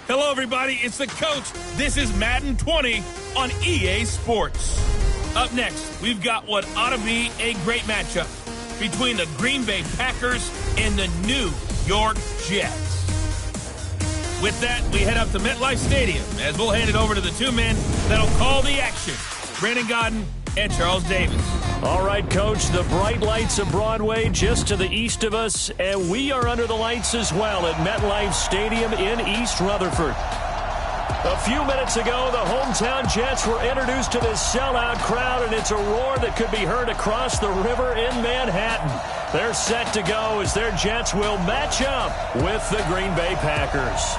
Hello, everybody. It's the coach. This is Madden 20 on EA Sports. Up next, we've got what ought to be a great matchup between the Green Bay Packers and the New York Jets. With that, we head up to MetLife Stadium as we'll hand it over to the two men that'll call the action, Brandon Gaudin and Charles Davis. All right, Coach, the bright lights of Broadway just to the east of us, and we are under the lights as well at MetLife Stadium in East Rutherford. A few minutes ago, the hometown Jets were introduced to this sellout crowd, and it's a roar that could be heard across the river in Manhattan. They're set to go as their Jets will match up with the Green Bay Packers.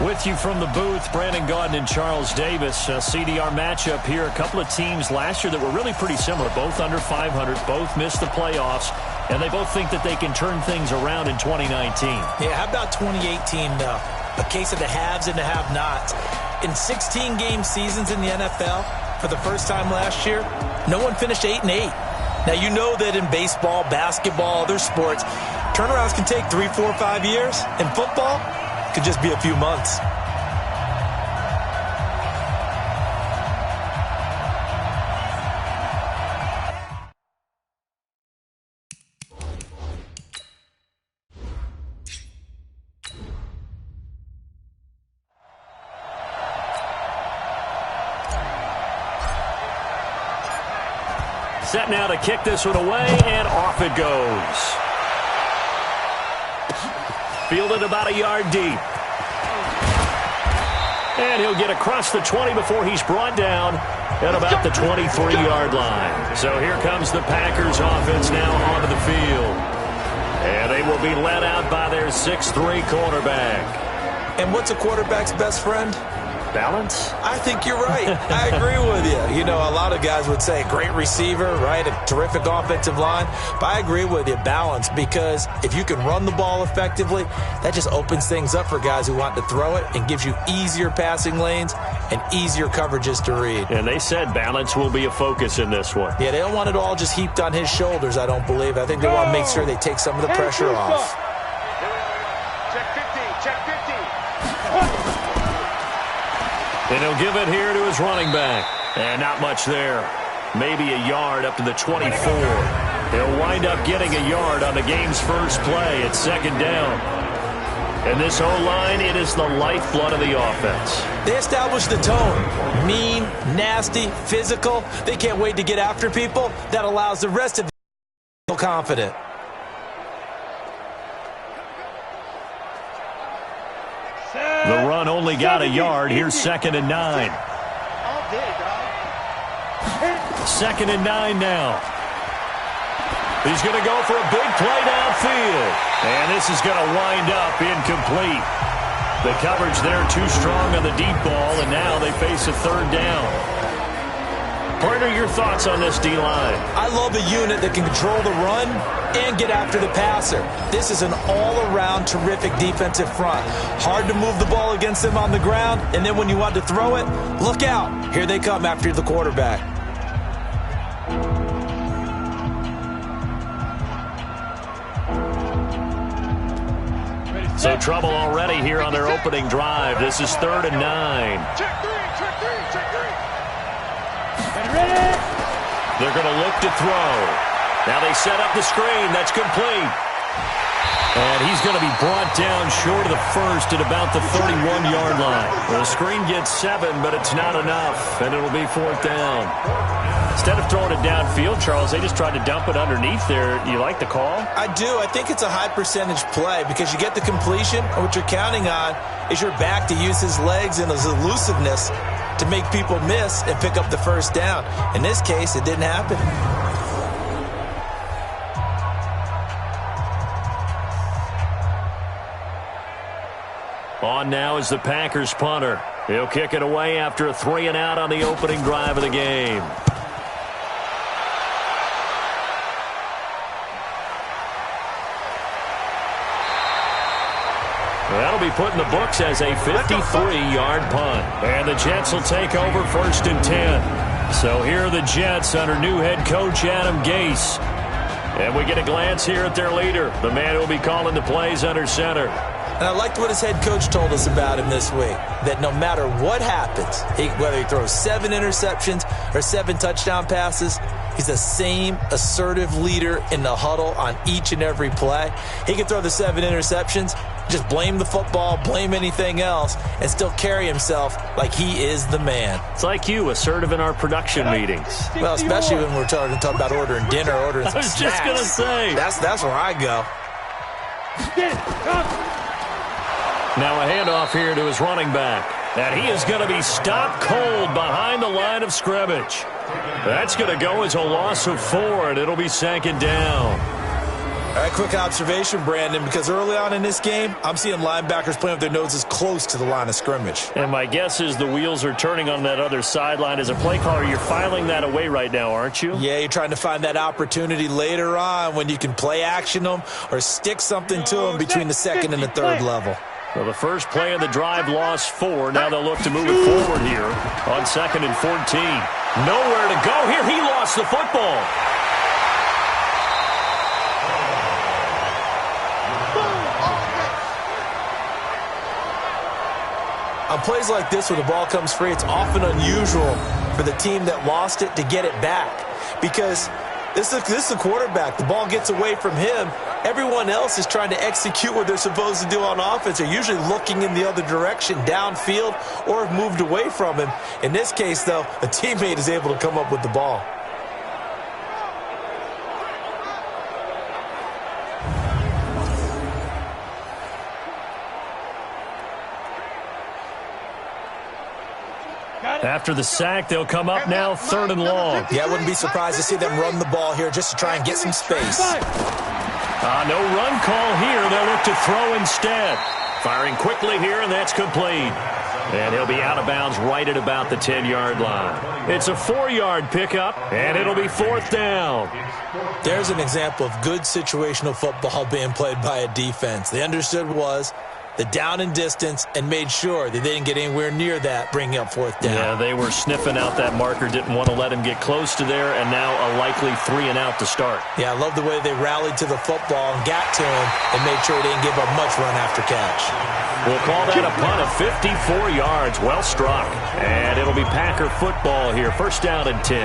With you from the booth, Brandon Gaudin and Charles Davis. CDR matchup here. A couple of teams last year that were really pretty similar. Both under 500, both missed the playoffs, and they both think that they can turn things around in 2019. Yeah, how about 2018, though? A case of the haves and the have-nots. In 16-game seasons in the NFL, for the first time last year, no one finished 8-8. Now, you know that in baseball, basketball, other sports, turnarounds can take 3, 4, 5 years. In football, it could just be a few months. Set now to kick this one away, and off it goes. Fielded about a yard deep. And he'll get across the 20 before he's brought down at about the 23-yard line. So here comes the Packers offense now onto the field. And they will be led out by their 6'3 quarterback. And what's a quarterback's best friend? Balance? I think you're right. I agree with you. You know, a lot of guys would say great receiver, right? A terrific offensive line. But I agree with you, balance, because if you can run the ball effectively, that just opens things up for guys who want to throw it and gives you easier passing lanes and easier coverages to read. And they said balance will be a focus in this one. Yeah, they don't want it all just heaped on his shoulders, I don't believe. I think they want to make sure they take some of the pressure off. And he'll give it here to his running back. And not much there. Maybe a yard up to the 24. He'll wind up getting a yard on the game's first play at second down. And this O-line, it is the lifeblood of the offense. They establish the tone. Mean, nasty, physical. They can't wait to get after people. That allows the rest of them to feel confident. The run only got a yard. Here's 2nd and 9. 2nd and 9 now. He's going to go for a big play downfield. And this is going to wind up incomplete. The coverage there too strong on the deep ball, and now they face a third down. Partner, your thoughts on this D-line? I love a unit that can control the run and get after the passer. This is an all-around terrific defensive front. Hard to move the ball against them on the ground, and then when you want to throw it, look out. Here they come after the quarterback. So trouble already here on their opening drive. This is 3rd and 9. Check three. They're going to look to throw. Now they set up the screen. That's complete. And he's going to be brought down short of the first at about the 31-yard line. The screen gets 7, but it's not enough, and it'll be 4th down. Instead of throwing it downfield, Charles, they just tried to dump it underneath there. Do you like the call? I do. I think it's a high-percentage play because you get the completion, and what you're counting on is your back to use his legs and his elusiveness to make people miss and pick up the first down. In this case, it didn't happen. On now is the Packers punter. He'll kick it away after a 3-and-out on the opening drive of the game. That'll be put in the books as a 53-yard punt. And the Jets will take over 1st and 10. So here are the Jets under new head coach Adam Gase. And we get a glance here at their leader, the man who will be calling the plays under center. And I liked what his head coach told us about him this week, that no matter what happens, whether he throws 7 interceptions or 7 touchdown passes, he's the same assertive leader in the huddle on each and every play. He can throw the 7 interceptions, just blame the football, blame anything else, and still carry himself like he is the man. It's like you, assertive in our production meetings. Well, especially when we're talking about ordering dinner, ordering some snacks. I was just going to say. That's where I go. Now a handoff here to his running back. And he is going to be stopped cold behind the line of scrimmage. That's going to go as a loss of 4, and it'll be 2nd down. All right, quick observation, Brandon, because early on in this game, I'm seeing linebackers playing with their noses close to the line of scrimmage. And my guess is the wheels are turning on that other sideline. As a play caller, you're filing that away right now, aren't you? Yeah, you're trying to find that opportunity later on when you can play action them or stick something to them between the 2nd and the 3rd level. Well, the first play of the drive lost 4. Now they'll look to move it forward here on 2nd and 14. Nowhere to go here. He lost the football. On plays like this where the ball comes free, it's often unusual for the team that lost it to get it back. Because this is the quarterback. The ball gets away from him. Everyone else is trying to execute what they're supposed to do on offense. They're usually looking in the other direction, downfield, or have moved away from him. In this case, though, a teammate is able to come up with the ball. After the sack, they'll come up now 3rd and long. Yeah, I wouldn't be surprised to see them run the ball here just to try and get some space. No run call here. They'll look to throw instead. Firing quickly here, and that's complete. And he'll be out of bounds right at about the 10-yard line. It's a 4-yard pickup, and it'll be 4th down. There's an example of good situational football being played by a defense. They understood was the down and distance and made sure that they didn't get anywhere near that, bringing up 4th down. Yeah, they were sniffing out that marker, didn't want to let him get close to there, and now a likely 3 and out to start. Yeah, I love the way they rallied to the football and got to him and made sure he didn't give up much run after catch. We'll call that a punt of 54 yards. Well struck. And it'll be Packer football here. 1st down and 10.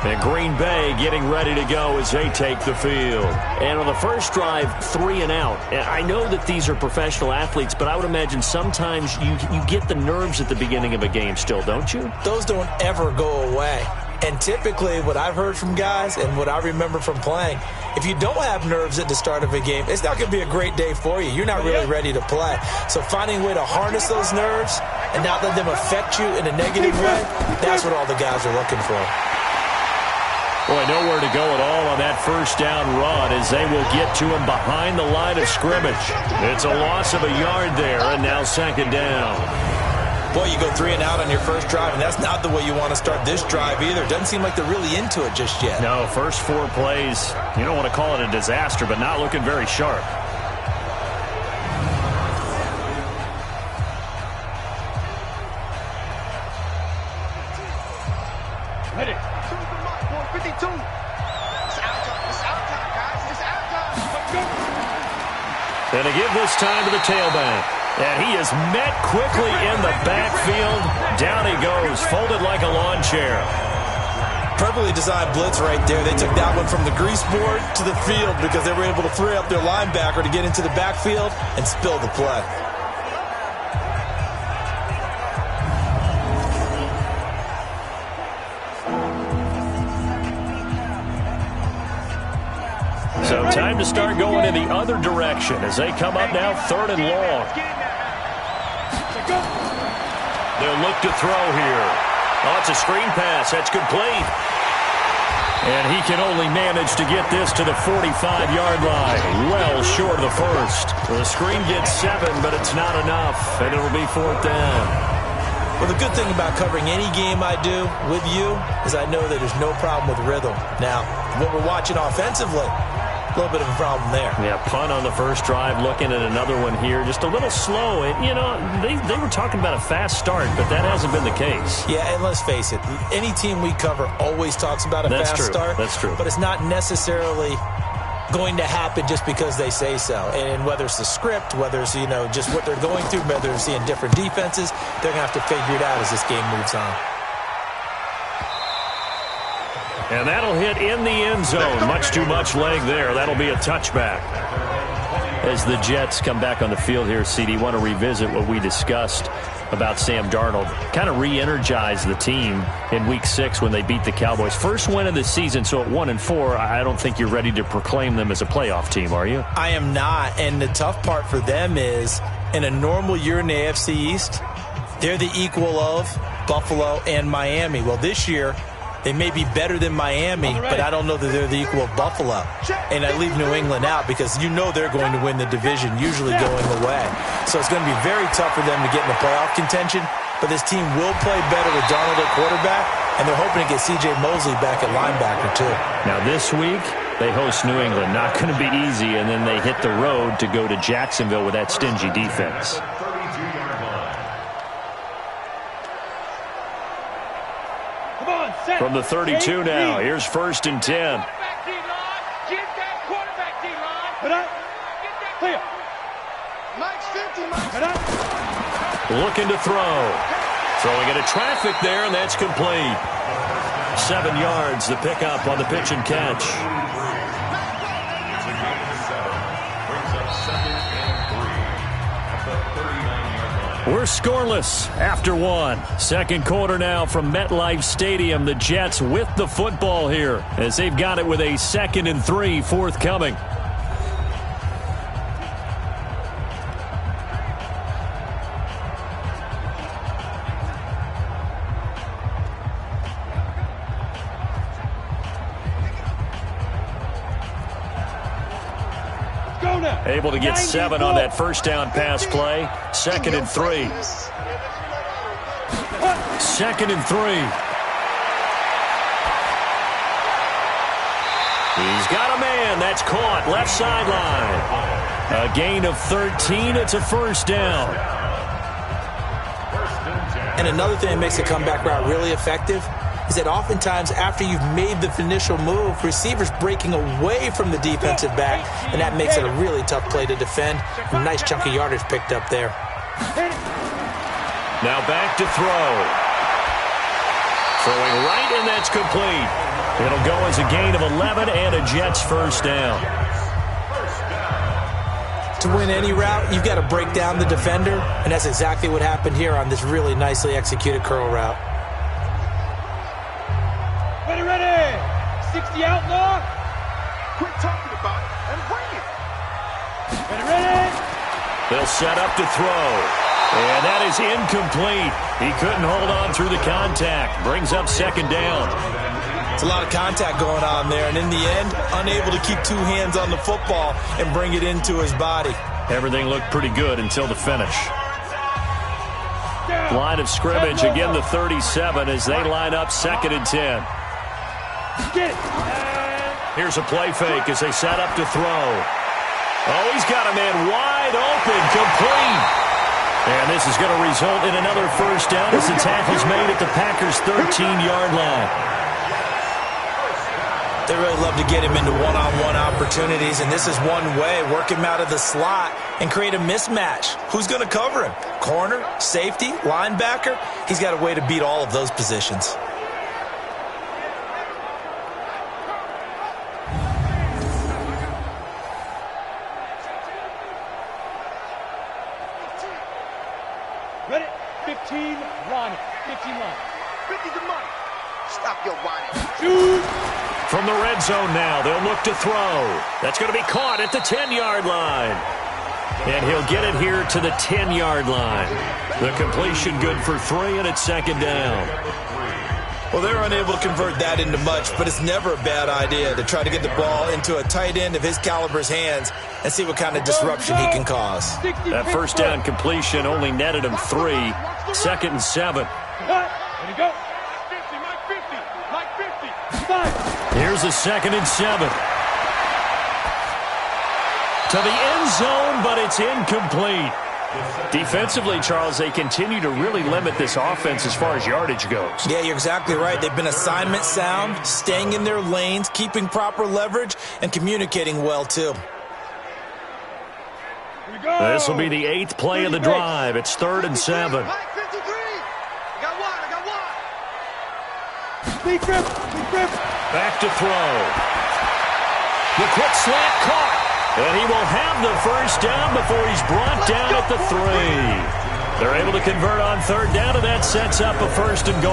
And Green Bay getting ready to go as they take the field. And on the first drive, 3 and out. I know that these are professional athletes, but I would imagine sometimes you get the nerves at the beginning of a game still, don't you? Those don't ever go away. And typically what I've heard from guys and what I remember from playing, if you don't have nerves at the start of a game, it's not going to be a great day for you. You're not really ready to play. So finding a way to harness those nerves and not let them affect you in a negative way, that's what all the guys are looking for. Boy, nowhere to go at all on that 1st down run as they will get to him behind the line of scrimmage. It's a loss of a yard there, and now 2nd down. Boy, you go 3 and out on your first drive, and that's not the way you want to start this drive either. It doesn't seem like they're really into it just yet. No, first 4 plays, you don't want to call it a disaster, but not looking very sharp. And to give this time to the tailback. And he is met quickly in the backfield. Down he goes, folded like a lawn chair. Perfectly designed blitz right there. They took that one from the grease board to the field because they were able to free up their linebacker to get into the backfield and spill the play. So time to start going in the other direction as they come up now 3rd and long. They'll look to throw here. Oh, it's a screen pass. That's complete. And he can only manage to get this to the 45-yard line. Well short of the first. The screen gets 7, but it's not enough. And it'll be 4th down. Well, the good thing about covering any game I do with you is I know that there's no problem with rhythm. Now, what we're watching offensively, a little bit of a problem there. Yeah, punt on the first drive, looking at another one here. Just a little slow. And, you know, they were talking about a fast start, but that hasn't been the case. Yeah, and let's face it, any team we cover always talks about a fast start. That's true. But it's not necessarily going to happen just because they say so. And whether it's the script, whether it's, just what they're going through, whether they're seeing different defenses, they're going to have to figure it out as this game moves on. And that'll hit in the end zone. Much too much leg there. That'll be a touchback. As the Jets come back on the field here, CD, want to revisit what we discussed about Sam Darnold. Kind of re-energized the team in Week 6 when they beat the Cowboys. First win of the season, so at 1-4, I don't think you're ready to proclaim them as a playoff team, are you? I am not, and the tough part for them is in a normal year in the AFC East, they're the equal of Buffalo and Miami. Well, this year, they may be better than Miami, but I don't know that they're the equal of Buffalo. And I leave New England out because they're going to win the division, usually going away. So it's going to be very tough for them to get in the playoff contention. But this team will play better with Darnold at quarterback, and they're hoping to get C.J. Mosley back at linebacker, too. Now this week, they host New England. Not going to be easy, and then they hit the road to go to Jacksonville with that stingy defense. From the 32 now, here's 1st and 10. Looking to throw. Throwing into traffic there, and that's complete. 7 yards, the pickup on the pitch and catch. We're scoreless after 1. Second quarter now from MetLife Stadium. The Jets with the football here as they've got it with a 2nd and 3 forthcoming. Able to get 7 on that first down pass play. 2nd and 3. 2nd and 3. He's got a man. That's caught. Left sideline. A gain of 13. It's a first down. And another thing that makes a comeback route really effective is that oftentimes after you've made the initial move, receivers breaking away from the defensive back, and that makes it a really tough play to defend. A nice chunk of yardage picked up there. Now back to throw. Throwing right, and that's complete. It'll go as a gain of 11 and a Jets first down. To win any route, you've got to break down the defender, and that's exactly what happened here on this really nicely executed curl route. Ready. 60 outlaw. Quit talking about it and bring it. Ready. They'll set up to throw. And that is incomplete. He couldn't hold on through the contact. Brings up 2nd down. It's a lot of contact going on there, and in the end, unable to keep 2 hands on the football and bring it into his body. Everything looked pretty good until the finish. Line of scrimmage, again the 37 as they line up 2nd and 10. Here's a play fake as they set up to throw. Oh, he's got a man wide open, complete. And this is going to result in another first down as the tackle's made at the Packers' 13-yard line. They really love to get him into one-on-one opportunities, and this is one way. Work him out of the slot and create a mismatch. Who's going to cover him? Corner, safety, linebacker? He's got a way to beat all of those positions. Ready? 15, line. 15 line. 50 to money. Stop your whining. Shoot! From the red zone now, they'll look to throw. That's going to be caught at the 10-yard line. And he'll get it here to the 10-yard line. The completion good for 3, and it's 2nd down. Well, they're unable to convert that into much, but it's never a bad idea to try to get the ball into a tight end of his caliber's hands and see what kind of disruption he can cause. That first down completion only netted him 3. 2nd and 7. There you go. Like 50. 5. Here's a 2nd and 7. To the end zone, but it's incomplete. Defensively, Charles, they continue to really limit this offense as far as yardage goes. Yeah, you're exactly right. They've been assignment sound, staying in their lanes, keeping proper leverage, and communicating well, too. This will be the 8th play of the drive. It's 3rd and 7. Back to throw. The quick slant caught. And he will have the first down before he's brought down at the 3. They're able to convert on 3rd down, and that sets up a 1st and goal.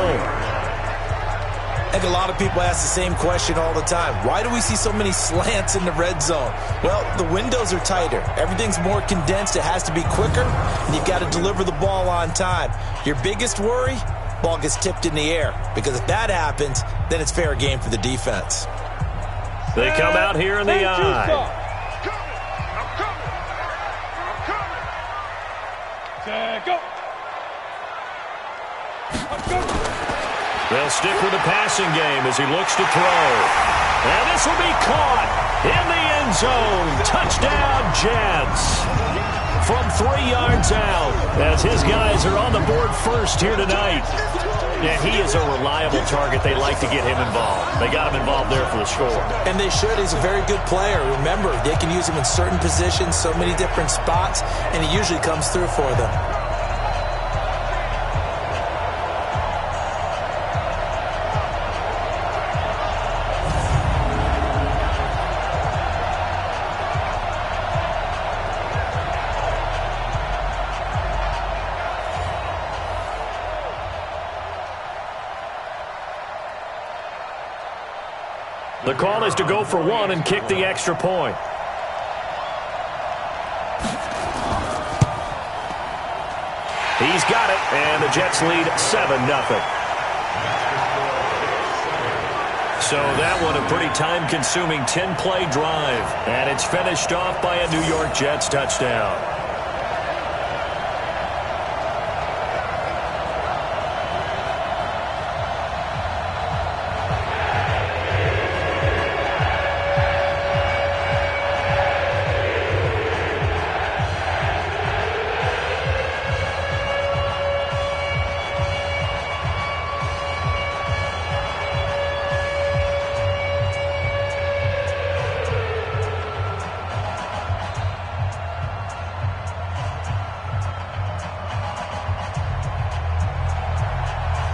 I think a lot of people ask the same question all the time. Why do we see so many slants in the red zone? Well, the windows are tighter. Everything's more condensed. It has to be quicker, and you've got to deliver the ball on time. Your biggest worry? Ball gets tipped in the air, because if that happens, then it's fair game for the defense. They come out here in the eye. Go. They'll stick with the passing game as he looks to throw. And this will be caught in the end zone. Touchdown, Jets. From 3 yards out as his guys are on the board first here tonight. Yeah, he is a reliable target. They like to get him involved. They got him involved there for the score. And they should. He's a very good player. Remember, they can use him in certain positions, so many different spots, and he usually comes through for them. The call is to go for 1 and kick the extra point. He's got it, and the Jets lead 7-0. So that one a pretty time-consuming 10-play drive, and it's finished off by a New York Jets touchdown.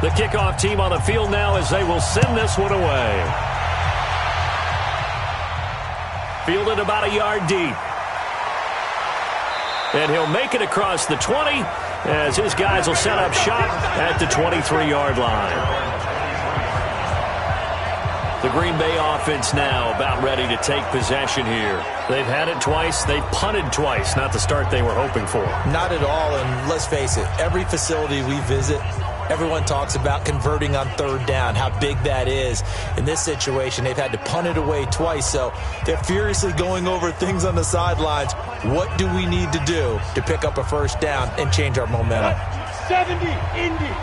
The kickoff team on the field now as they will send this one away. Fielded about a yard deep. And he'll make it across the 20 as his guys will set up shop at the 23-yard line. The Green Bay offense now about ready to take possession here. They've had it twice. They've punted twice. Not the start they were hoping for. Not at all, and let's face it, every facility we visit, everyone talks about converting on 3rd down, how big that is. In this situation, they've had to punt it away twice, so they're furiously going over things on the sidelines. What do we need to do to pick up a 1st down and change our momentum? 70, Indy.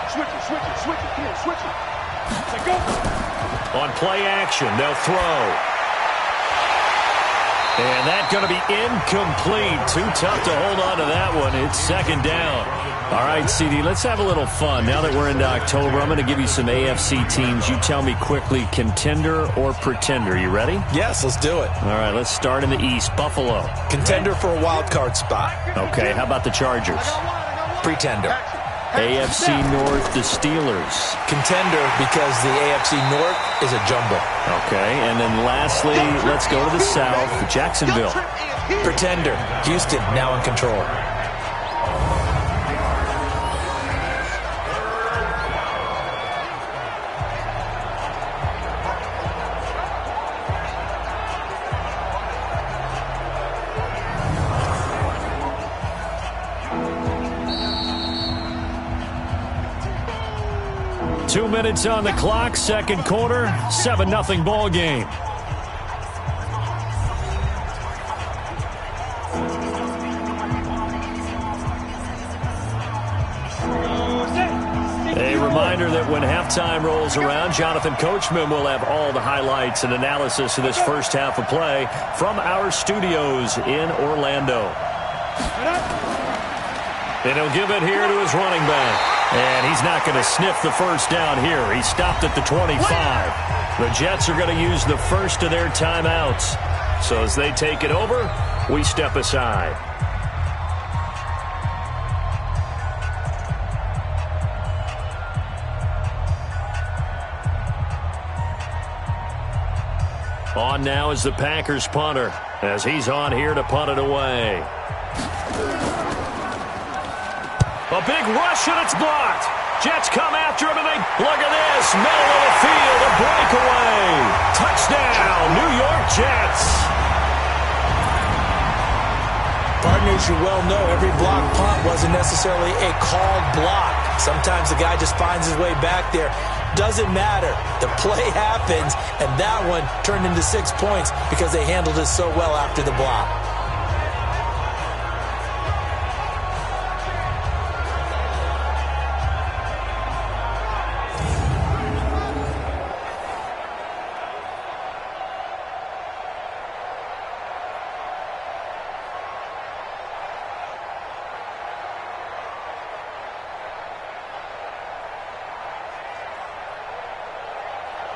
Switch it. Come on, switch it. Go. On play action, they'll throw. And that's going to be incomplete. Too tough to hold on to that one. It's 2nd down. All right, CD, let's have a little fun. Now that we're into October, I'm going to give you some AFC teams. You tell me quickly, contender or pretender. You ready? Yes, let's do it. All right, let's start in the East. Buffalo. Contender for a wild card spot. Okay, how about the Chargers? Pretender. AFC North, the Steelers. Contender because the AFC North is a jumble. Okay, and then lastly, let's go to the South, Jacksonville. Pretender. Houston now in control. Two minutes on the clock, 2nd quarter, 7-0 ball game. A reminder that when halftime rolls around, Jonathan Coachman will have all the highlights and analysis of this first half of play from our studios in Orlando. And he'll give it here to his running back. And he's not going to sniff the first down here. He stopped at the 25. The Jets are going to use the first of their timeouts. So as they take it over, we step aside. On now is the Packers punter as he's on here to punt it away. A big rush and it's blocked. Jets come after him and they look at this. Middle of the field, a breakaway. Touchdown, New York Jets. Partners, you well know every block punt wasn't necessarily a called block. Sometimes the guy just finds his way back there. Doesn't matter. The play happens, and that one turned into 6 points because they handled it so well after the block.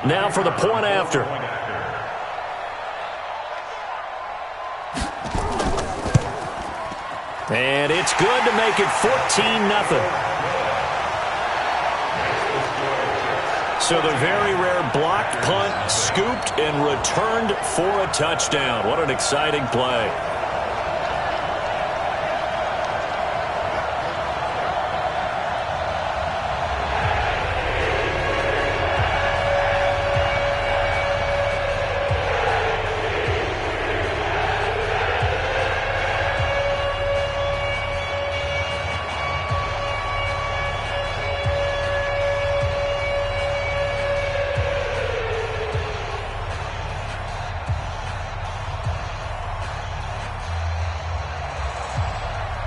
Now for the point after. And it's good to make it 14-0. So the very rare blocked punt scooped and returned for a touchdown. What an exciting play.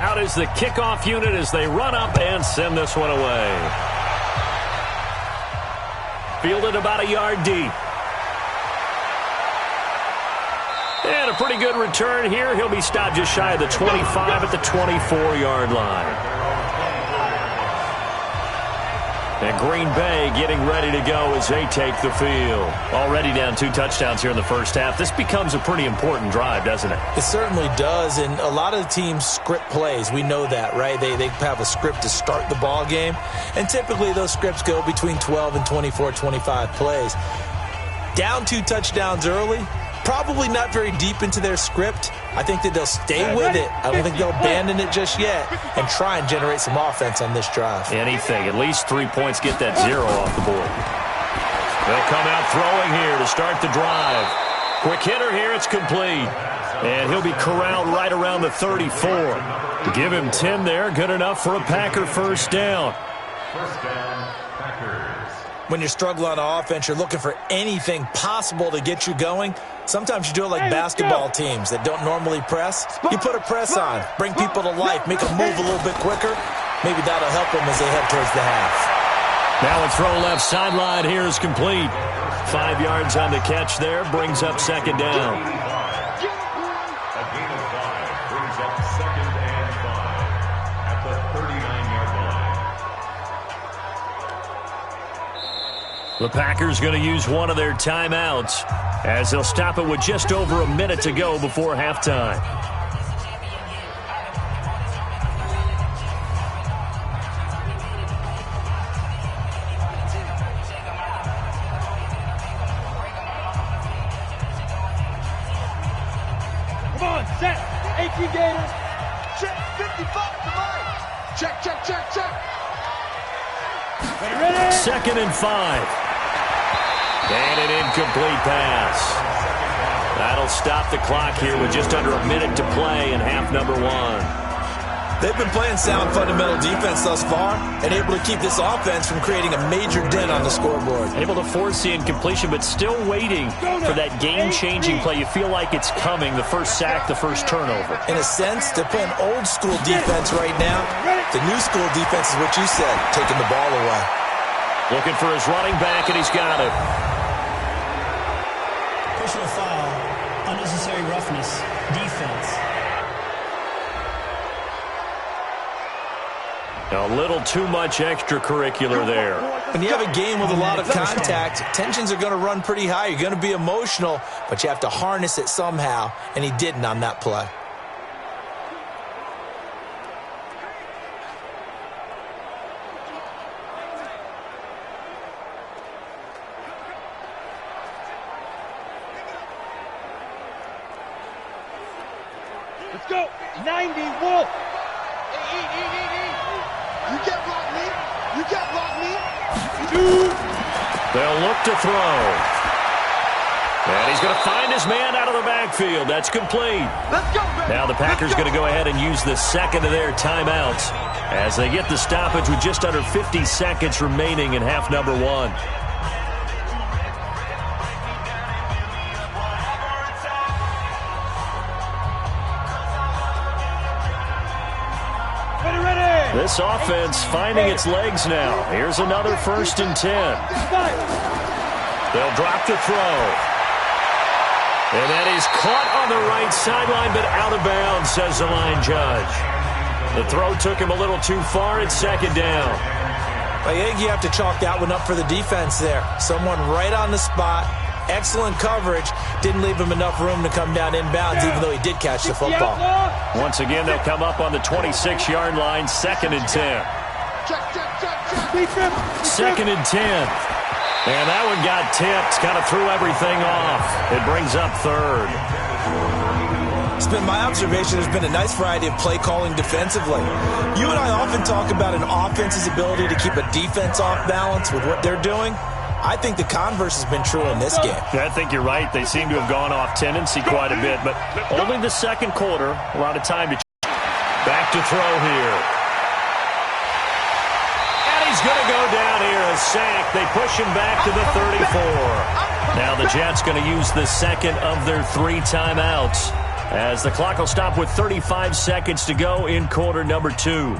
Out is the kickoff unit as they run up and send this one away. Fielded about a yard deep. And a pretty good return here. He'll be stopped just shy of the 25 at the 24-yard line. And Green Bay getting ready to go as they take the field. Already down 2 touchdowns here in the first half. This becomes a pretty important drive, doesn't it? It certainly does, and a lot of the teams script plays. We know that, right? They have a script to start the ball game, and typically those scripts go between 12 and 24, 25 plays. Down 2 touchdowns early, probably not very deep into their script. I think that they'll stay with it. I don't think they'll abandon it just yet and try and generate some offense on this drive. Anything. At least 3 points, get that 0 off the board. They'll come out throwing here to start the drive. Quick hitter here. It's complete. And he'll be corralled right around the 34. Give him 10 there. Good enough for a Packer first down. First down, Packers. When you're struggling on offense, you're looking for anything possible to get you going. Sometimes you do it like basketball teams that don't normally press. You put a press on, bring people to life, make them move a little bit quicker. Maybe that'll help them as they head towards the half. Now a throw left sideline here is complete. 5 yards on the catch there, brings up second down. A gain of 5 brings up 2nd and 5 at the 39-yard line. The Packers going to use one of their timeouts as they'll stop it with just over a minute to go before halftime. Come on, set. 18 Gators. Check 55 to mine. Check, check, check, check. Ready? 2nd and 5. And an incomplete pass. That'll stop the clock here with just under a minute to play in half number 1. They've been playing sound fundamental defense thus far and able to keep this offense from creating a major dent on the scoreboard. Able to force the incompletion, but still waiting for that game-changing play. You feel like it's coming, the first sack, the first turnover. In a sense, they're playing old-school defense right now. The new-school defense is what you said, taking the ball away. Looking for his running back, and he's got it. Personal foul, unnecessary roughness, defense. A little too much extracurricular there. When you have a game with a lot of contact, tensions are going to run pretty high. You're going to be emotional, but you have to harness it somehow, and he didn't on that play. Let's go. 90, Wolf. You can't block me. You can't block me. They'll look to throw. And he's going to find his man out of the backfield. That's complete. Let's go, baby. Now the Packers going to go ahead and use the second of their timeouts as they get the stoppage with just under 50 seconds remaining in half number one. This offense finding its legs now. Here's another 1st and 10. They'll drop to throw. And that is caught on the right sideline, but out of bounds, says the line judge. The throw took him a little too far at 2nd down. I think you have to chalk that one up for the defense there. Someone right on the spot. Excellent coverage. Didn't leave him enough room to come down inbounds, even though he did catch the football. Once again, they'll come up on the 26-yard line, 2nd and 10. 2nd and 10. And that one got tipped, kind of threw everything off. It brings up 3rd. It's been my observation there's been a nice variety of play calling defensively. You and I often talk about an offense's ability to keep a defense off balance with what they're doing. I think the converse has been true in this game. Yeah, I think you're right. They seem to have gone off tendency quite a bit, but only the 2nd quarter. A lot of time to back to throw here. And he's going to go down here, a sack. They push him back to the 34. Now the Jets going to use the second of their 3 timeouts as the clock will stop with 35 seconds to go in quarter number 2.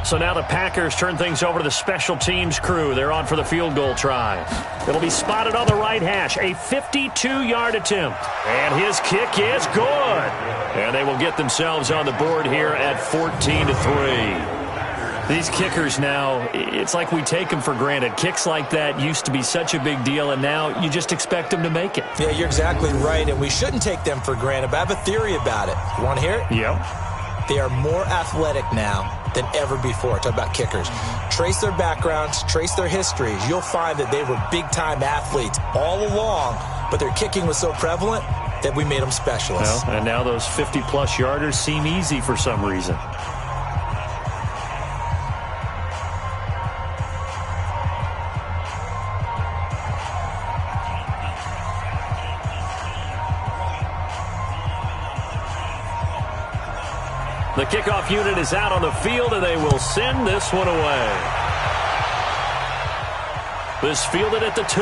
So now the Packers turn things over to the special teams crew. They're on for the field goal try. It'll be spotted on the right hash. A 52-yard attempt. And his kick is good. And they will get themselves on the board here at 14-3. These kickers now, it's like we take them for granted. Kicks like that used to be such a big deal, and now you just expect them to make it. Yeah, you're exactly right, and we shouldn't take them for granted. But I have a theory about it. You want to hear it? Yep. They are more athletic now than ever before. Talk about kickers. Trace their backgrounds, trace their histories. You'll find that they were big-time athletes all along, but their kicking was so prevalent that we made them specialists. Well, and now those 50-plus yarders seem easy for some reason. The kickoff unit is out on the field, and they will send this one away. This fielded at the 2.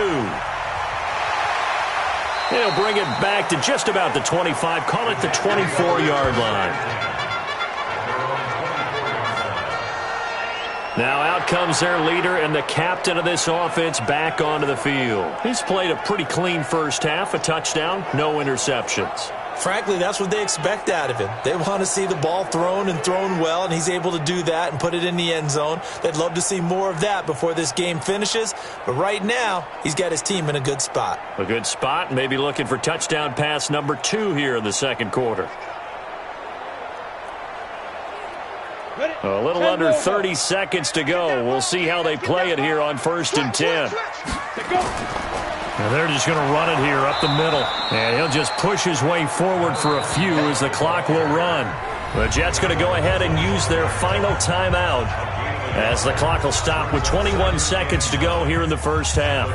They'll bring it back to just about the 25, call it the 24-yard line. Now out comes their leader and the captain of this offense back onto the field. He's played a pretty clean first half, a touchdown, no interceptions. Frankly, that's what they expect out of him. They want to see the ball thrown and thrown well, and he's able to do that and put it in the end zone. They'd love to see more of that before this game finishes. But right now, he's got his team in a good spot. A good spot, maybe looking for touchdown pass number 2 here in the second quarter. A little under 30 seconds to go. We'll see how they play it here on 1st and 10. Now they're just going to run it here up the middle. And he'll just push his way forward for a few as the clock will run. The Jets going to go ahead and use their final timeout as the clock will stop with 21 seconds to go here in the first half.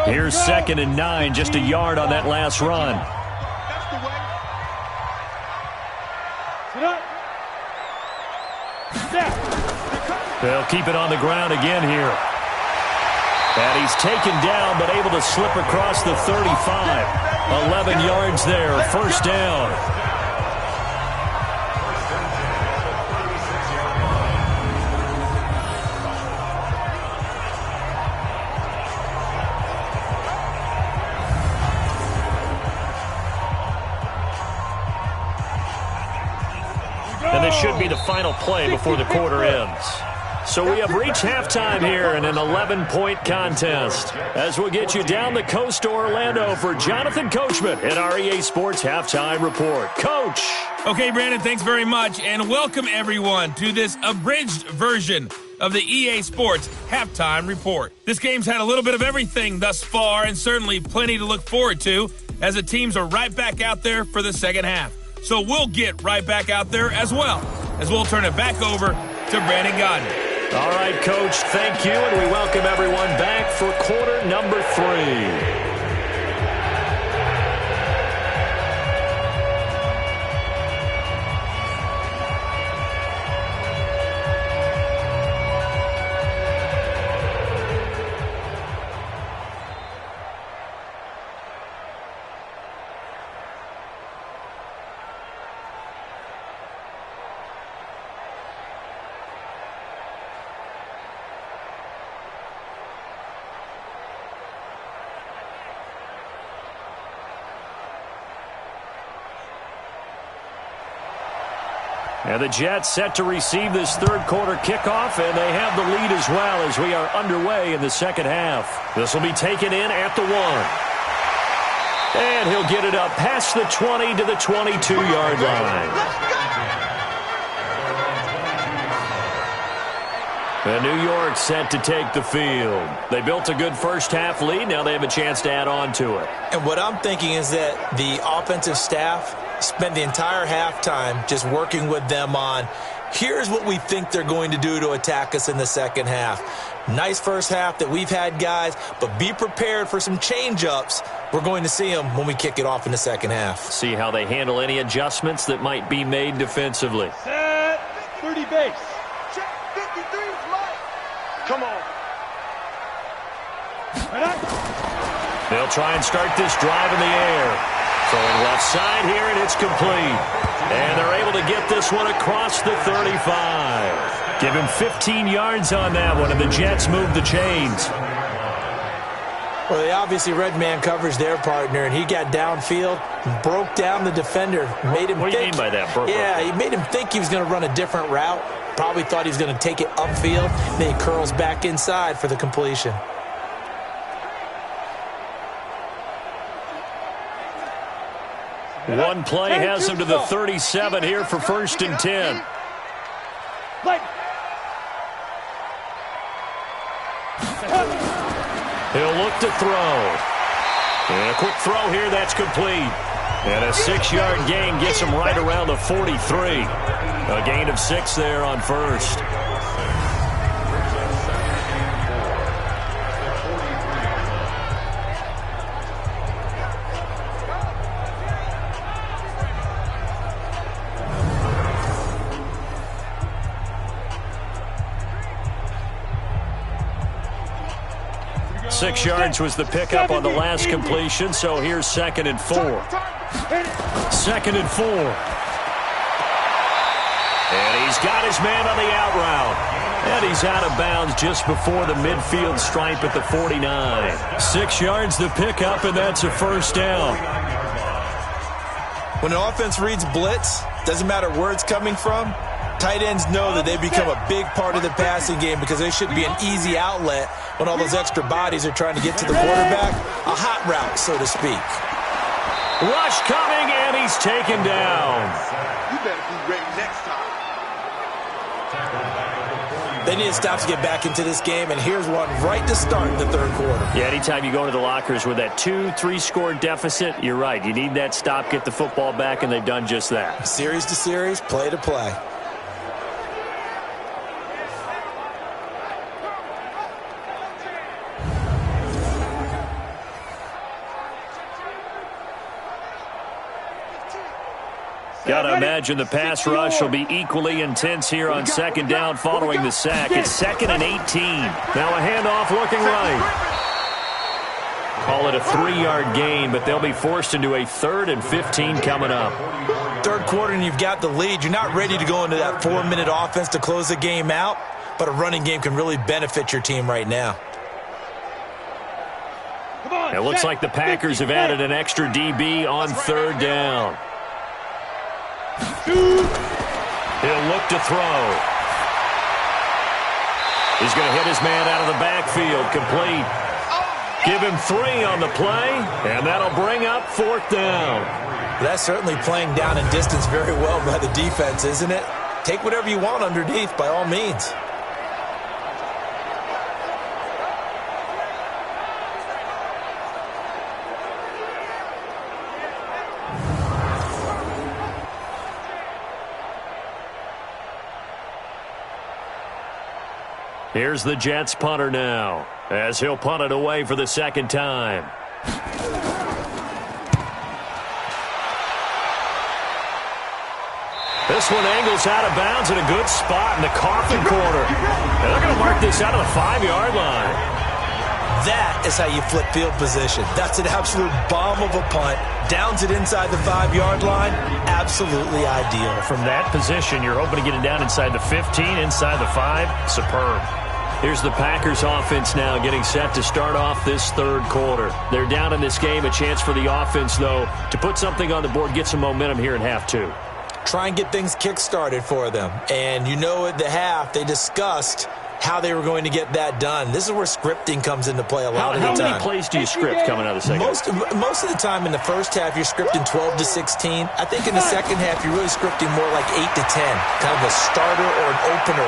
Here's 2nd and 9, just a yard on that last run. They'll keep it on the ground again here. And he's taken down, but able to slip across the 35. 11 yards there, first down. This should be the final play before the quarter ends. So we have reached halftime here in an 11-point contest. As we'll get you down the coast to Orlando for Jonathan Coachman at our EA Sports Halftime Report. Coach! Okay, Brandon, thanks very much, and welcome everyone to this abridged version of the EA Sports Halftime Report. This game's had a little bit of everything thus far, and certainly plenty to look forward to as the teams are right back out there for the second half. So we'll get right back out there as well, as we'll turn it back over to Brandon Gaudin. All right, Coach, thank you, and we welcome everyone back for quarter number 3. And the Jets set to receive this third quarter kickoff, and they have the lead as well as we are underway in the second half. This will be taken in at the 1. And he'll get it up past the 20 to the 22-yard line. And New York set to take the field. They built a good first half lead. Now they have a chance to add on to it. And what I'm thinking is that the offensive staff spent the entire halftime just working with them on, here's what we think they're going to do to attack us in the second half. Nice first half that we've had, guys, but be prepared for some change-ups. We're going to see them when we kick it off in the second half. See how they handle any adjustments that might be made defensively. Set 30 base. Check 53 light. Come on. They'll try and start this drive in the air. Throwing left side here, and it's complete. And they're able to get this one across the 35. Give him 15 yards on that one, and the Jets move the chains. Well, they obviously read man coverage their partner, and he got downfield, broke down the defender, made him What do you mean by that? He made him think he was going to run a different route. Probably thought he was going to take it upfield. Then he curls back inside for the completion. One play has him to the 37 here for 1st and 10. He'll look to throw. And a quick throw here, that's complete. And a 6-yard gain gets him right around the 43. A gain of 6 there on first. Six yards was the pickup on the last completion, so here's 2nd and 4. 2nd and 4. And he's got his man on the out route. And he's out of bounds just before the midfield stripe at the 49. 6 yards the pickup, and that's a first down. When an offense reads blitz, doesn't matter where it's coming from, tight ends know that they become a big part of the passing game because they should be an easy outlet when all those extra bodies are trying to get to the quarterback. A hot route, so to speak. Rush coming, and he's taken down. You better be ready next time. They need to stop to get back into this game, and here's one right to start the third quarter. Yeah, anytime you go into the lockers with that 2-3 score deficit, you're right. You need that stop, get the football back, and they've done just that. Series to series, play to play. Got to imagine the pass rush will be equally intense here on 2nd down following the sack. It's 2nd and 18. Now a handoff looking right. Call it a 3-yard gain, but they'll be forced into a 3rd and 15 coming up. Third quarter and you've got the lead. You're not ready to go into that 4-minute offense to close the game out, but a running game can really benefit your team right now. It looks like the Packers have added an extra DB on 3rd down. He'll look to throw. He's going to hit his man out of the backfield. Complete. Give him 3 on the play, and that'll bring up 4th down. That's certainly playing down and distance very well by the defense, isn't it? Take whatever you want underneath, by all means. Here's the Jets punter now, as he'll punt it away for the 2nd time. This one angles out of bounds in a good spot in the coffin corner. And they're going to mark this out of the 5-yard line. That is how you flip field position. That's an absolute bomb of a punt. Downs it inside the 5-yard line. Absolutely ideal. From that position, you're hoping to get it down inside the 15, inside the 5. Superb. Here's the Packers offense now getting set to start off this 3rd quarter. They're down in this game. A chance for the offense, though, to put something on the board, get some momentum here in half 2. Try and get things kick-started for them. And you know at the half, they discussed how they were going to get that done. This is where scripting comes into play a lot of the time. How many plays do you script coming out of the second? Most of the time in the first half, you're scripting 12 to 16. I think in the second half, you're really scripting more like 8 to 10. Kind of a starter or an opener,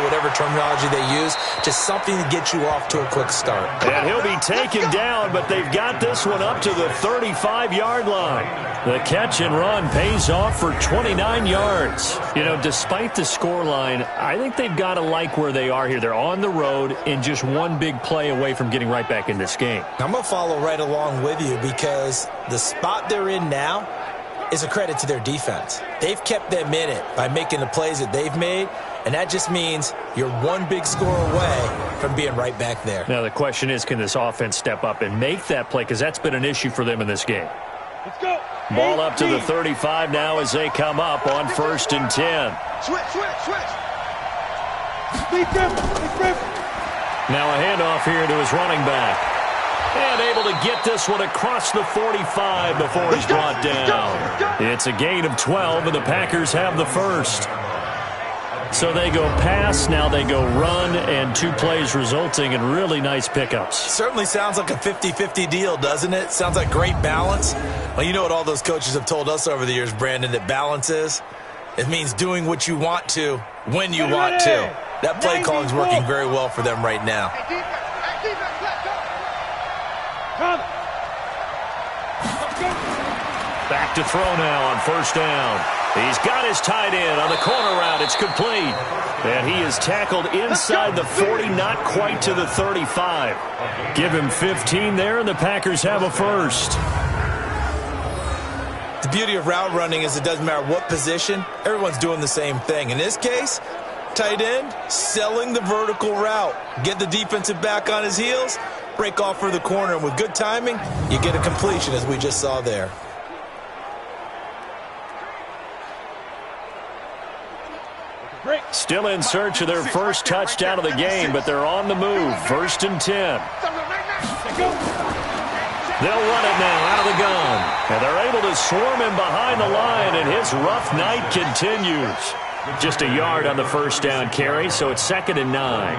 whatever terminology they use. Just something to get you off to a quick start. And he'll be taken down, but they've got this one up to the 35-yard line. The catch and run pays off for 29 yards. You know, despite the scoreline, I think they've got to like where they are here. They're on the road and just one big play away from getting right back in this game. I'm going to follow right along with you because the spot they're in now is a credit to their defense. They've kept them in it by making the plays that they've made, and that just means you're one big score away from being right back there. Now the question is, can this offense step up and make that play? Because that's been an issue for them in this game. Let's go. Ball up to the 35 now as they come up on 1st and 10. Switch. Beat them. Now a handoff here to his running back. And able to get this one across the 45 before he's brought down. It's a gain of 12, and the Packers have the first. So they go pass, now they go run, and 2 plays resulting in really nice pickups. Certainly sounds like a 50-50 deal, doesn't it? Sounds like great balance. Well, you know what all those coaches have told us over the years, Brandon, that balance is? It means doing what you want to when you want to. That play calling is working very well for them right now. Back to throw now on 1st down. He's got his tight end on the corner route. It's complete. And he is tackled inside the 40, not quite to the 35. Give him 15 there, and the Packers have a first. The beauty of route running is it doesn't matter what position. Everyone's doing the same thing. In this case, tight end, selling the vertical route. Get the defensive back on his heels, break off for the corner, and with good timing, you get a completion as we just saw there. Still in search of their first touchdown of the game, but they're on the move. 1st and 10. They'll run it now out of the gun. And they're able to swarm him behind the line, and his rough night continues. Just a yard on the 1st down carry, so it's 2nd and 9.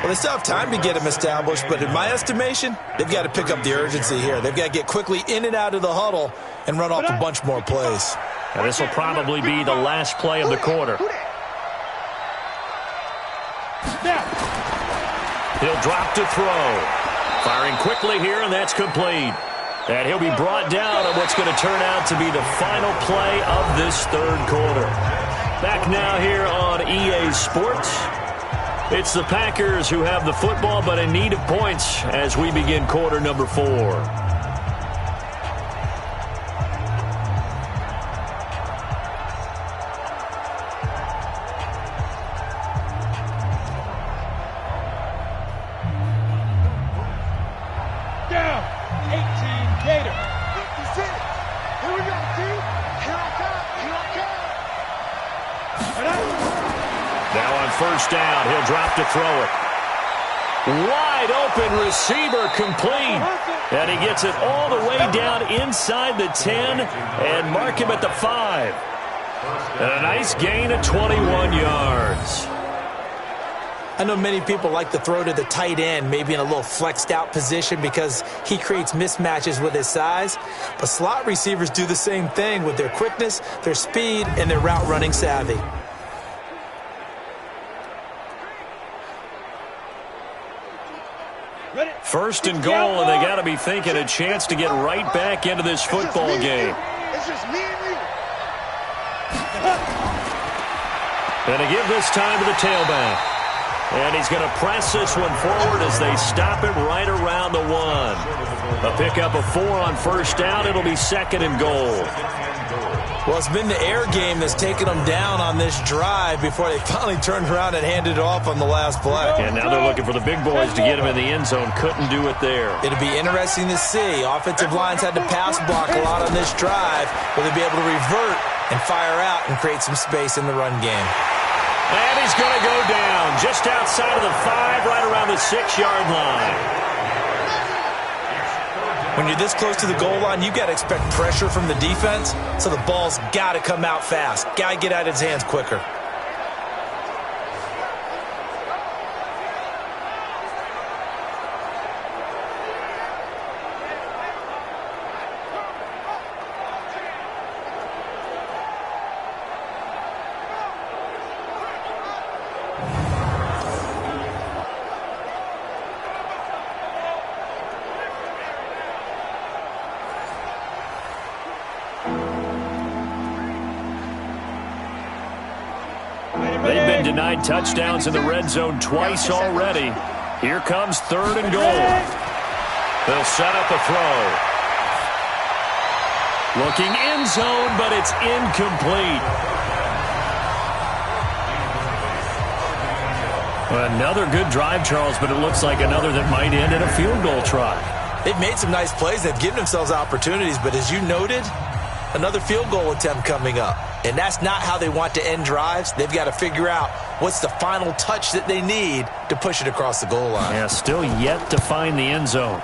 Well, they still have time to get him established, but in my estimation, they've got to pick up the urgency here. They've got to get quickly in and out of the huddle and run off a bunch more plays. Now, this will probably be the last play of the quarter. He'll drop to throw. Firing quickly here, and that's complete. And he'll be brought down on what's going to turn out to be the final play of this 3rd quarter. Back now here on EA Sports. It's the Packers who have the football, but in need of points as we begin quarter number 4. Down, he'll drop to throw it. Wide open receiver complete. And he gets it all the way down inside the 10 and mark him at the 5. And a nice gain of 21 yards. I know many people like to throw to the tight end, maybe in a little flexed out position because he creates mismatches with his size. But slot receivers do the same thing with their quickness, their speed, and their route running savvy. First and goal, and they got to be thinking a chance to get right back into this football game. It's just me and you. And to give this time to the tailback. And he's going to press this one forward as they stop it right around the 1. A pickup of 4 on first down. It'll be second and goal. Well, it's been the air game that's taken them down on this drive before they finally turned around and handed it off on the last play. And now they're looking for the big boys to get him in the end zone. Couldn't do it there. It'll be interesting to see. Offensive lines had to pass block a lot on this drive. Will they be able to revert and fire out and create some space in the run game? And he's going to go down just outside of the 5, right around the 6-yard line. When you're this close to the goal line, you got to expect pressure from the defense, so the ball's got to come out fast. Got to get out of his hands quicker. They've been denied touchdowns in the red zone twice already. Here comes third and goal. They'll set up a throw. Looking end zone, but it's incomplete. Another good drive, Charles, but it looks like another that might end in a field goal try. They've made some nice plays. They've given themselves opportunities, but as you noted, another field goal attempt coming up. And that's not how they want to end drives. They've got to figure out what's the final touch that they need to push it across the goal line. Yeah, still yet to find the end zone.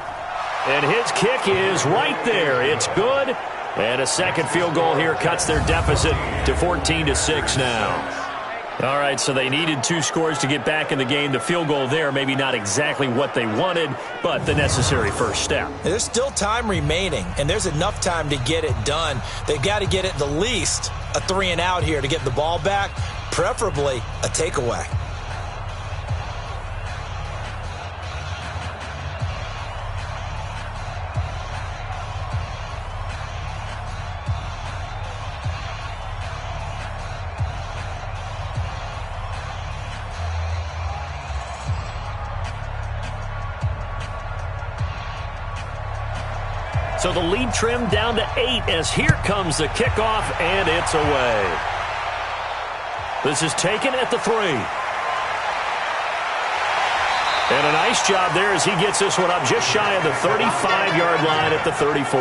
And his kick is right there. It's good. And a second field goal here cuts their deficit to 14-6 now. All right, so they needed 2 scores to get back in the game. The field goal there, maybe not exactly what they wanted, but the necessary first step. There's still time remaining, and there's enough time to get it done. They've got to get at the least a 3-and-out here to get the ball back, preferably a takeaway. So the lead trimmed down to 8 as here comes the kickoff, and it's away. This is taken at the 3. And a nice job there as he gets this one up just shy of the 35-yard line at the 34.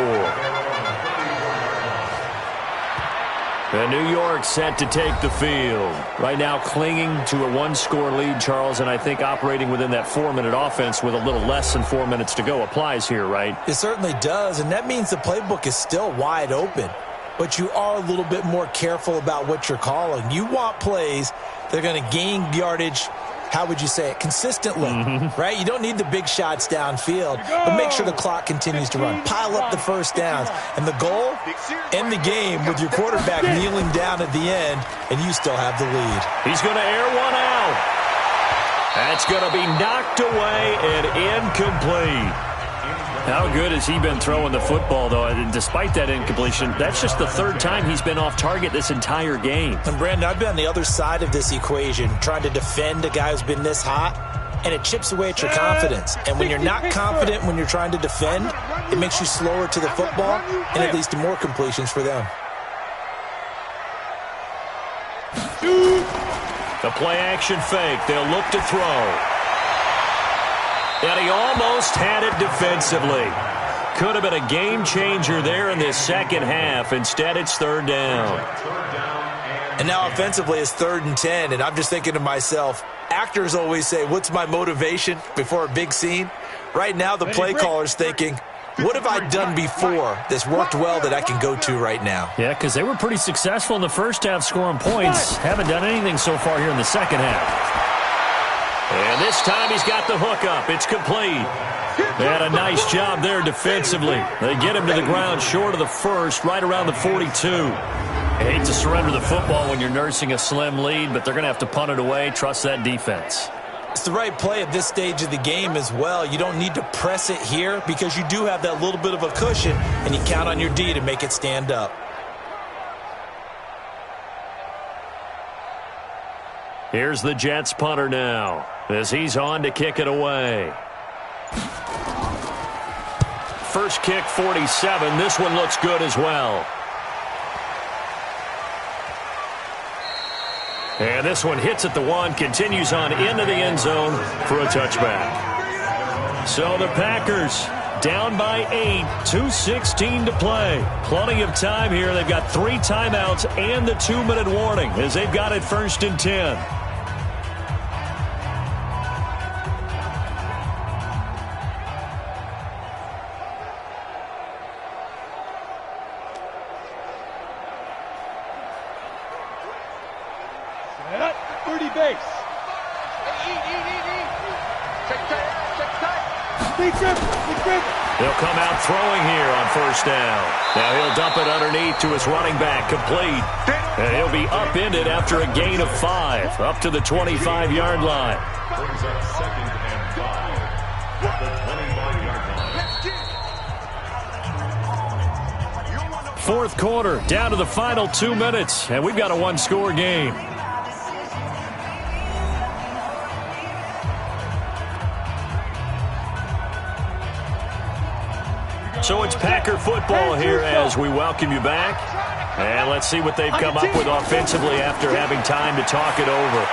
And New York set to take the field. Right now clinging to a 1-score lead, Charles, and I think operating within that 4-minute offense with a little less than 4 minutes to go applies here, right? It certainly does, and that means the playbook is still wide open. But you are a little bit more careful about what you're calling. You want plays that are going to gain yardage, how would you say it, consistently, right? You don't need the big shots downfield, but make sure the clock continues to run. Pile up the first downs. And the goal, end the game with your quarterback kneeling down at the end, and you still have the lead. He's going to air one out. That's going to be knocked away and incomplete. How good has he been throwing the football, though? And despite that incompletion, that's just the 3rd time he's been off target this entire game. And, Brandon, I've been on the other side of this equation, trying to defend a guy who's been this hot, and it chips away at your confidence. And when you're not confident when you're trying to defend, it makes you slower to the football, and it leads to more completions for them. The play-action fake. They'll look to throw. And he almost had it defensively. Could have been a game changer there in this second half. Instead, it's 3rd down. And now offensively, it's 3rd and 10. And I'm just thinking to myself, actors always say, what's my motivation before a big scene? Right now, the play caller's thinking, What have I done before that's worked well that I can go to right now? Yeah, because they were pretty successful in the first half scoring points. Haven't done anything so far here in the second half. And this time he's got the hook up. It's complete. And a nice job there defensively. They get him to the ground short of the first, right around the 42. I hate to surrender the football when you're nursing a slim lead, but they're going to have to punt it away. Trust that defense. It's the right play at this stage of the game as well. You don't need to press it here because you do have that little bit of a cushion, and you count on your D to make it stand up. Here's the Jets punter now as he's on to kick it away. First kick, 47. This one looks good as well. And this one hits at the one, continues on into the end zone for a touchback. So the Packers down by 8, 2:16 to play. Plenty of time here. They've got 3 timeouts and the 2-minute warning as they've got it 1st and 10. They'll come out throwing here on 1st down. Now he'll dump it underneath to his running back, complete. And he'll be upended after a gain of 5, up to the 25-yard line. Brings up 2nd and 5 at the 25-yard line. 4th quarter, down to the final 2 minutes, and we've got a 1-score game. So it's Packer football here as we welcome you back. And let's see what they've come up with offensively after having time to talk it over.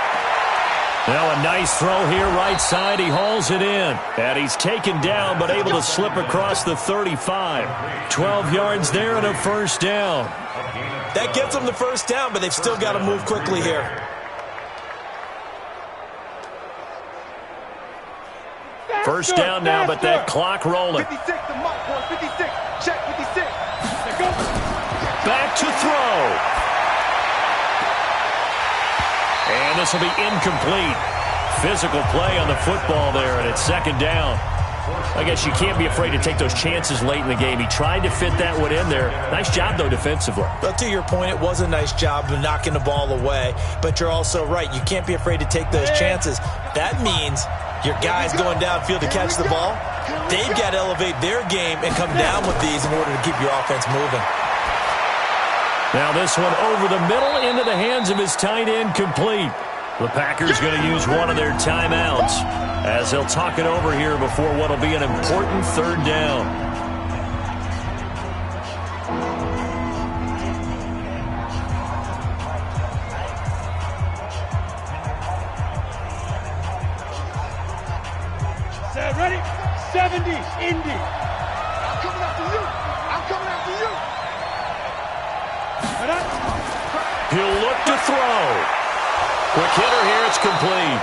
Now a nice throw here right side. He hauls it in. And he's taken down but able to slip across the 35. 12 yards there and a 1st down. That gets them the 1st down, but they've still got to move quickly here. First down now, but that clock rolling. 56, the mark, boy, 56. Check 56. Back to throw. And this will be incomplete. Physical play on the football there, and it's 2nd down. I guess you can't be afraid to take those chances late in the game. He tried to fit that one in there. Nice job, though, defensively. But to your point, it was a nice job of knocking the ball away. But you're also right. You can't be afraid to take those chances. That means your guys going downfield to catch the ball, they've got to elevate their game and come down with these in order to keep your offense moving. Now this one over the middle into the hands of his tight end, complete. The Packers going to use one of their timeouts as they'll talk it over here before what will be an important 3rd down. Ready? 70, Indy. I'm coming after you. I'm coming after you. He'll look to throw. Quick hitter here, it's complete.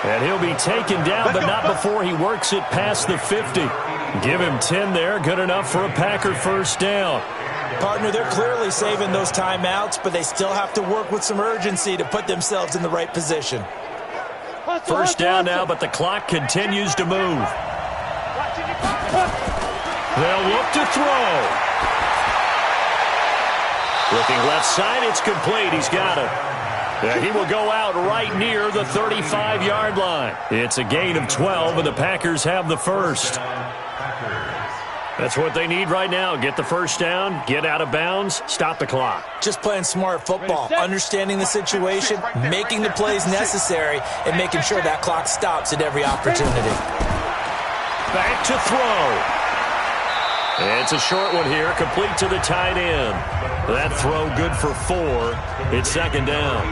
And he'll be taken down, but not before he works it past the 50. Give him 10 there, good enough for a Packer 1st down. Partner, they're clearly saving those timeouts, but they still have to work with some urgency to put themselves in the right position. 1st down now, but the clock continues to move. They'll look to throw. Looking left side, it's complete. He's got it. He will go out right near the 35-yard line. It's a gain of 12, and the Packers have the 1st. That's what they need right now. Get the 1st down, get out of bounds, stop the clock. Just playing smart football, understanding the situation, making the plays necessary, and making sure that clock stops at every opportunity. Back to throw. It's a short one here, complete to the tight end. That throw good for 4. It's 2nd down.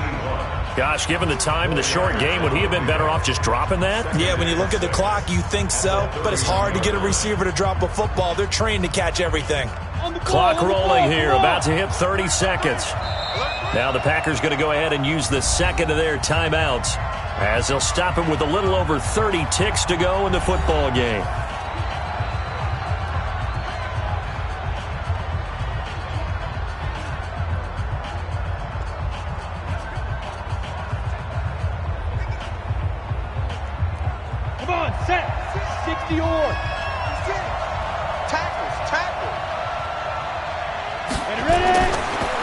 Gosh, given the time in the short game, would he have been better off just dropping that? Yeah, when you look at the clock, you think so, but it's hard to get a receiver to drop a football. They're trained to catch everything. Clock rolling here, about to hit 30 seconds. Now the Packers going to go ahead and use the 2nd of their timeouts as they'll stop him with a little over 30 ticks to go in the football game.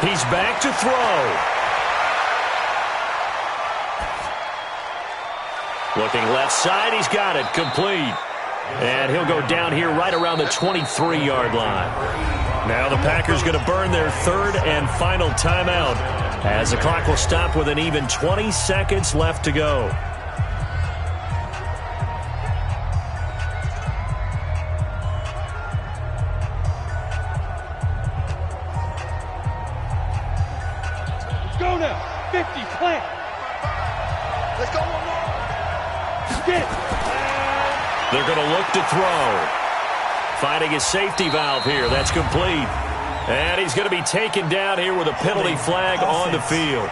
He's back to throw. Looking left side, he's got it, complete. And he'll go down here right around the 23-yard line. Now the Packers going to burn their third and final timeout as the clock will stop with an even 20 seconds left to go. Let's go now. 50, plant. Let's go one more. They're going to look to throw. Finding his safety valve here. That's complete. And he's going to be taken down here with a penalty flag on the field.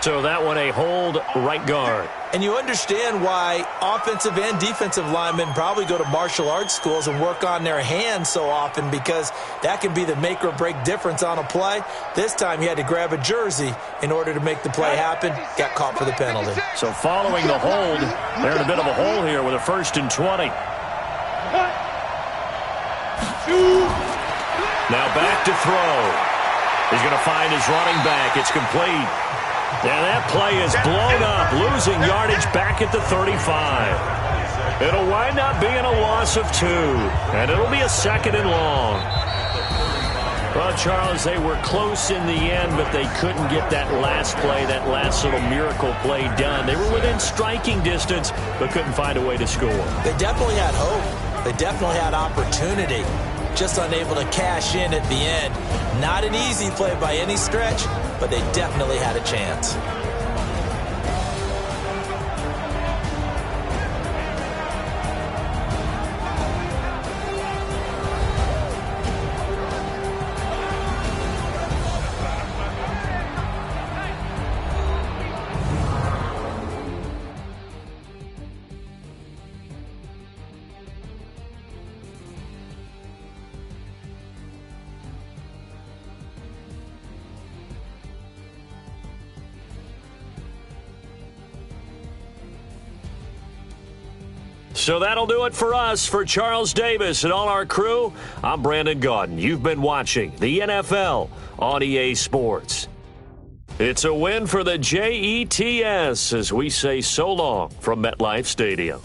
So that one a hold right guard. And you understand why offensive and defensive linemen probably go to martial arts schools and work on their hands so often, because that can be the make or break difference on a play. This time he had to grab a jersey in order to make the play happen. Got caught for the penalty. So following the hold, they're in a bit of a hole here with a 1st and 20. Now back to throw. He's going to find his running back. It's complete. And that play is blown up, losing yardage back at the 35. It'll wind up being a loss of 2, and it'll be a 2nd and long. Well, Charles, they were close in the end, but they couldn't get that last play, that last little miracle play done. They were within striking distance, but couldn't find a way to score. They definitely had hope. They definitely had opportunity. Just unable to cash in at the end. Not an easy play by any stretch, but they definitely had a chance. So that'll do it for us. For Charles Davis and all our crew, I'm Brandon Gaudin. You've been watching the NFL on EA Sports. It's a win for the Jets as we say so long from MetLife Stadium.